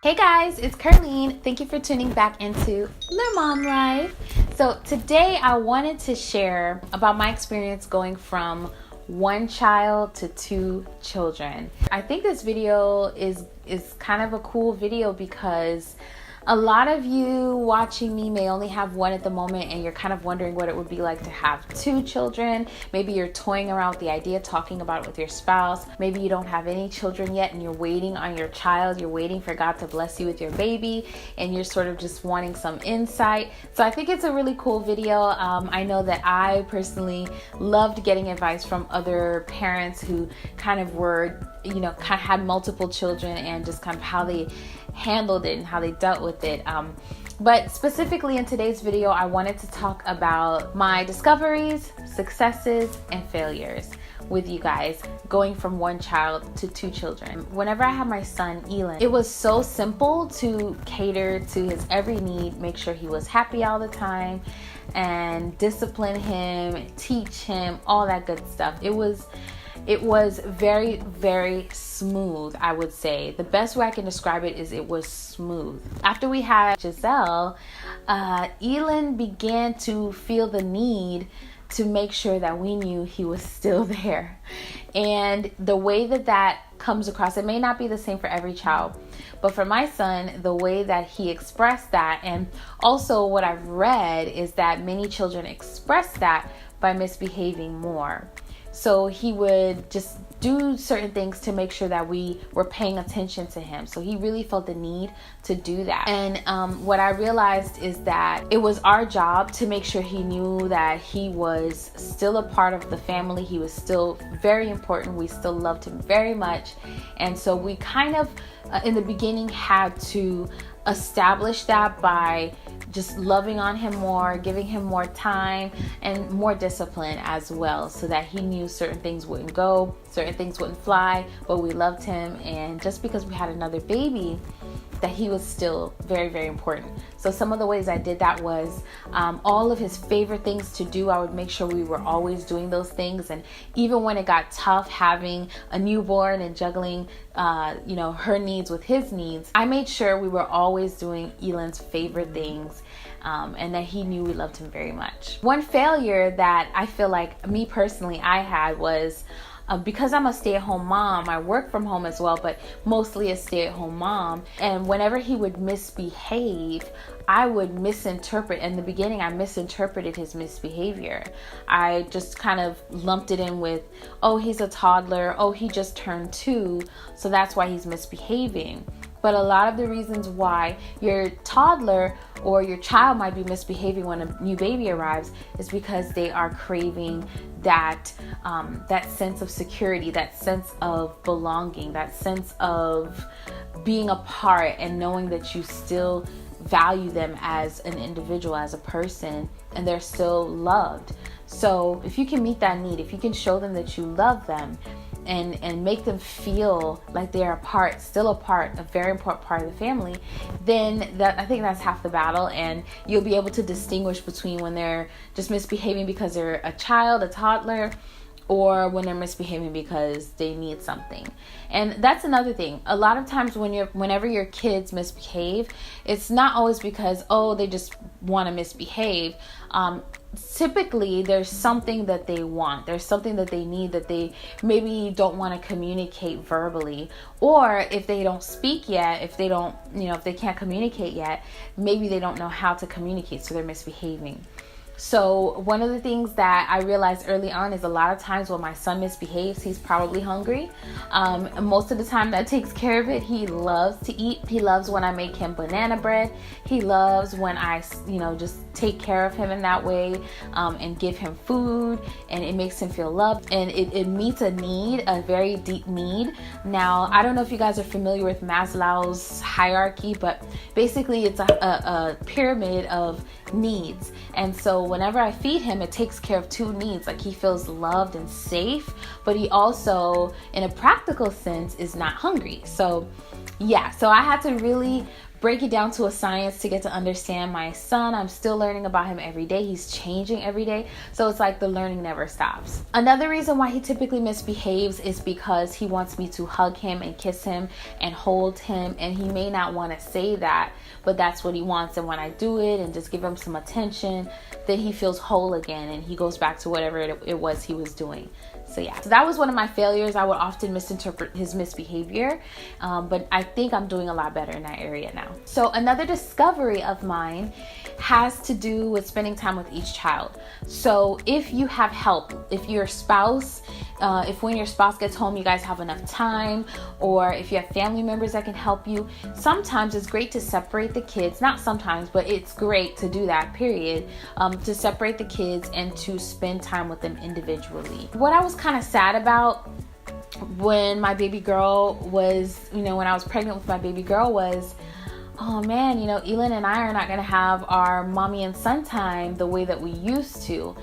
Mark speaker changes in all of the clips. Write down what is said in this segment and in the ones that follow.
Speaker 1: Hey guys, it's Ker-Leen. Thank you for tuning back into LeMomLife. So today I wanted to share about my experience going from one child to two children. I think this video is kind of a cool video because a lot of you watching me may only have one at the moment and you're kind of wondering what it would be like to have two children. Maybe you're toying around with the idea, talking about it with your spouse. Maybe you don't have any children yet and you're waiting on your child. You're waiting for God to bless you with your baby and you're sort of just wanting some insight. So I think it's a really cool video. I know that I personally loved getting advice from other parents who kind of were, had multiple children and just kind of how they handled it and how they dealt with it. But specifically in today's video, I wanted to talk about my discoveries, successes, and failures with you guys going from one child to two children. Whenever I had my son, Elon, it was so simple to cater to his every need, make sure he was happy all the time, and discipline him, teach him, all that good stuff. It was very, very smooth, I would say. The best way I can describe it is it was smooth. After we had Giselle, Elon began to feel the need to make sure that we knew he was still there. And the way that comes across, it may not be the same for every child, but for my son, the way that he expressed that, and also what I've read is that many children express that by misbehaving more. So he would just do certain things to make sure that we were paying attention to him. So he really felt the need to do that. And what I realized is that it was our job to make sure he knew that he was still a part of the family. He was still very important. We still loved him very much. And so we kind of, in the beginning, had to establish that by just loving on him more, giving him more time and more discipline as well, so that he knew certain things wouldn't go, certain things wouldn't fly, but we loved him. And just because we had another baby, that he was still very, very important. So some of the ways I did that was all of his favorite things to do, I would make sure we were always doing those things. And even when it got tough having a newborn and juggling her needs with his needs, I made sure we were always doing Elon's favorite things, and that he knew we loved him very much. One failure that I feel like me personally I had was because I'm a stay-at-home mom. I work from home as well, but mostly a stay-at-home mom. And whenever he would misbehave, I would misinterpret. In the beginning, I misinterpreted his misbehavior. I just kind of lumped it in with, oh, he's a toddler. Oh, he just turned 2, so that's why he's misbehaving. But a lot of the reasons why your toddler or your child might be misbehaving when a new baby arrives is because they are craving that sense of security, that sense of belonging, that sense of being a part and knowing that you still value them as an individual, as a person, and they're still loved. So if you can meet that need, if you can show them that you love them, and make them feel like they're a very important part of the family, then I think that's half the battle. And you'll be able to distinguish between when they're just misbehaving because they're a child, a toddler, or when they're misbehaving because they need something. And that's another thing. A lot of times whenever your kids misbehave, it's not always because, oh, they just want to misbehave. Typically there's something that they want, there's something that they need that they maybe don't want to communicate verbally, or if they don't speak yet, if they can't communicate yet, maybe they don't know how to communicate, so they're misbehaving. So one of the things that I realized early on is a lot of times when my son misbehaves, he's probably hungry. Most of the time that takes care of it. He loves to eat. He loves when I make him banana bread. He loves when I, just take care of him in that way, and give him food, and it makes him feel loved, and it meets a need, a very deep need. Now, I don't know if you guys are familiar with Maslow's hierarchy, but basically it's a pyramid of needs. And so whenever I feed him, it takes care of 2 needs. Like, he feels loved and safe, but he also, in a practical sense, is not hungry. So I had to really break it down to a science to get to understand my son. I'm still learning about him every day. He's changing every day. So it's like the learning never stops. Another reason why he typically misbehaves is because he wants me to hug him and kiss him and hold him. And he may not want to say that, but that's what he wants. And when I do it and just give him some attention, then he feels whole again and he goes back to whatever it was he was doing. So yeah, so that was one of my failures. I would often misinterpret his misbehavior, but I think I'm doing a lot better in that area now. So another discovery of mine has to do with spending time with each child. So if you have help, if your spouse, if when your spouse gets home, you guys have enough time, or if you have family members that can help you, sometimes it's great to separate the kids. Not sometimes, but it's great to do that, period, to separate the kids and to spend time with them individually. What I was kind of sad about when my baby girl was, when I was pregnant with my baby girl was, oh man, Elin and I are not going to have our mommy and son time the way that we used to.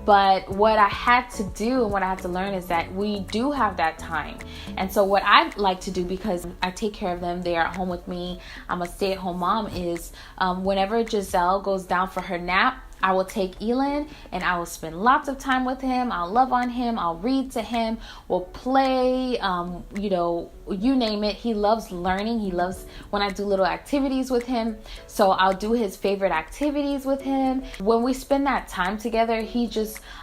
Speaker 1: But what I had to do and what I had to learn is that we do have that time. And so what I like to do, because I take care of them, they are at home with me, I'm a stay-at-home mom, is whenever Giselle goes down for her nap, I will take Elin and I will spend lots of time with him. I'll love on him. I'll read to him. We'll play, you name it. He loves learning. He loves when I do little activities with him. So I'll do his favorite activities with him. When we spend that time together,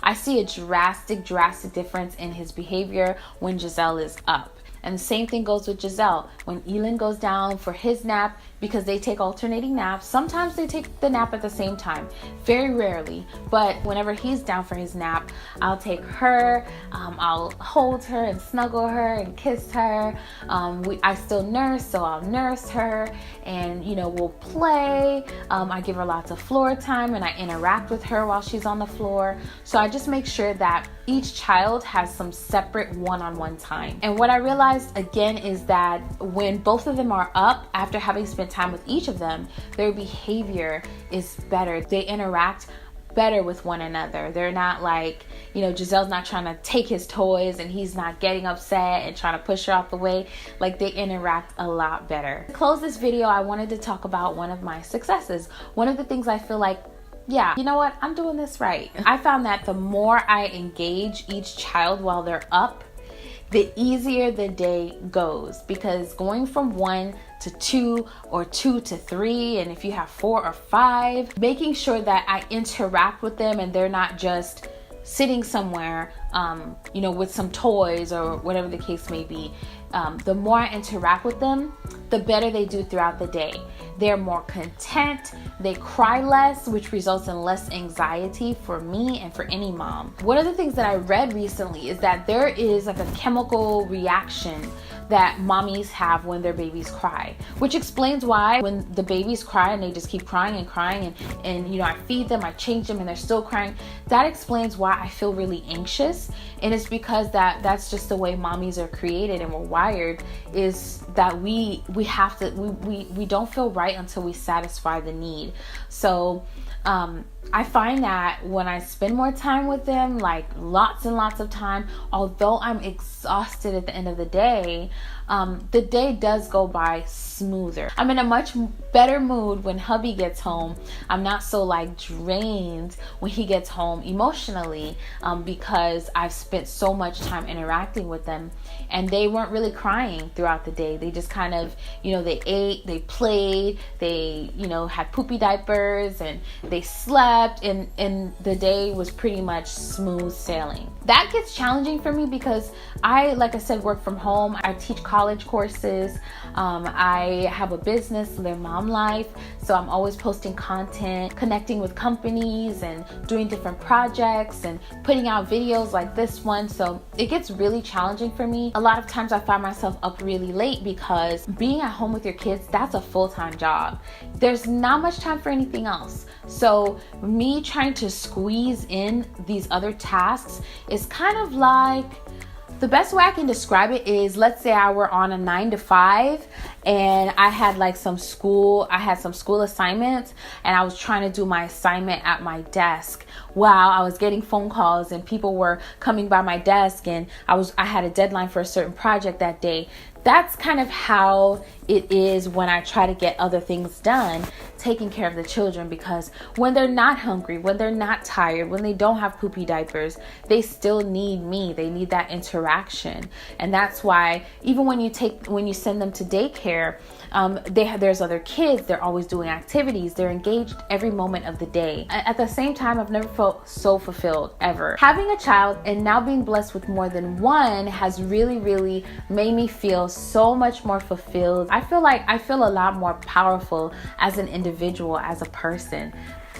Speaker 1: I see a drastic difference in his behavior when Giselle is up. And the same thing goes with Giselle. When Elin goes down for his nap, because they take alternating naps, sometimes they take the nap at the same time, very rarely, but whenever he's down for his nap, I'll take her, I'll hold her and snuggle her and kiss her. I still nurse, so I'll nurse her, and we'll play. I give her lots of floor time and I interact with her while she's on the floor. So I just make sure that each child has some separate one-on-one time. And what I realized again is that when both of them are up, after having spent time with each of them, their behavior is better. They interact better with one another. They're not like, Giselle's not trying to take his toys and he's not getting upset and trying to push her out the way. Like, they interact a lot better. To close this video, I wanted to talk about one of my successes. One of the things I feel like, yeah, you know what? I'm doing this right. I found that the more I engage each child while they're up, the easier the day goes, because going from 1 to 2 or 2 to 3, and if you have 4 or 5, making sure that I interact with them and they're not just sitting somewhere, with some toys or whatever the case may be. The more I interact with them, the better they do throughout the day. They're more content, they cry less, which results in less anxiety for me and for any mom. One of the things that I read recently is that there is like a chemical reaction that mommies have when their babies cry, which explains why when the babies cry and they just keep crying and I feed them, I change them and they're still crying, that explains why I feel really anxious. And it's because that's just the way mommies are created and we're wired, is that we don't feel right until we satisfy the need. So I find that when I spend more time with them, like lots and lots of time, although I'm exhausted at the end of the day does go by smoother. I'm in a much better mood when hubby gets home. I'm not so drained when he gets home emotionally, because I've spent so much time interacting with them, and they weren't really crying throughout the day. They just kind of, they ate, they played, they, had poopy diapers, and they slept, and the day was pretty much smooth sailing. That gets challenging for me because I, like I said, work from home. I teach college courses. I have a business, LeMomLife, so I'm always posting content, connecting with companies and doing different projects and putting out videos like this one. So it gets really challenging for me. A lot of times I find myself up really late because being at home with your kids, that's a full-time job. There's not much time for anything else. So me trying to squeeze in these other tasks is kind of like, the best way I can describe it is, let's say I were on a 9 to 5 and I had some school assignments, and I was trying to do my assignment at my desk while I was getting phone calls and people were coming by my desk, and I had a deadline for a certain project that day. that's kind of how it is when I try to get other things done, taking care of the children, because when they're not hungry, when they're not tired, when they don't have poopy diapers, they still need me. They need that interaction. And that's why even when you send them to daycare, there's other kids, they're always doing activities, they're engaged every moment of the day. At the same time, I've never felt so fulfilled ever. Having a child and now being blessed with more than one has really, really made me feel so much more fulfilled. I feel a lot more powerful as an individual, as a person.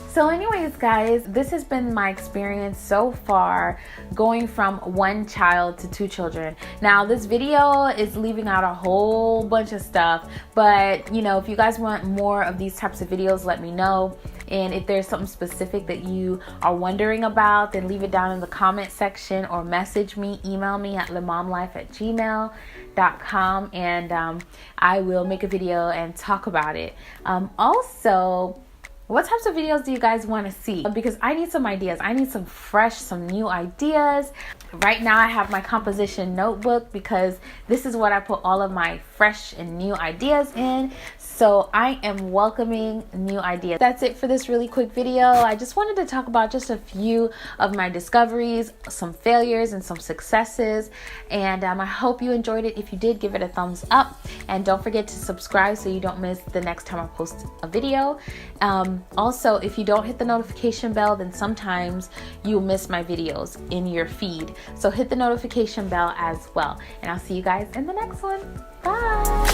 Speaker 1: So anyways, guys, this has been my experience so far going from one child to 2 children. Now, this video is leaving out a whole bunch of stuff, but you know, if you guys want more of these types of videos, let me know. And if there's something specific that you are wondering about, then leave it down in the comment section or message me, email me at LeMomLife@gmail.com, and I will make a video and talk about it. Also, what types of videos do you guys want to see? Because I need some ideas. I need some new ideas. Right now I have my composition notebook because this is what I put all of my fresh and new ideas in. So I am welcoming new ideas. That's it for this really quick video. I just wanted to talk about just a few of my discoveries, some failures and some successes. And I hope you enjoyed it. If you did, give it a thumbs up. And don't forget to subscribe so you don't miss the next time I post a video. Also, if you don't hit the notification bell, then sometimes you'll miss my videos in your feed. So hit the notification bell as well. And I'll see you guys in the next one. Bye.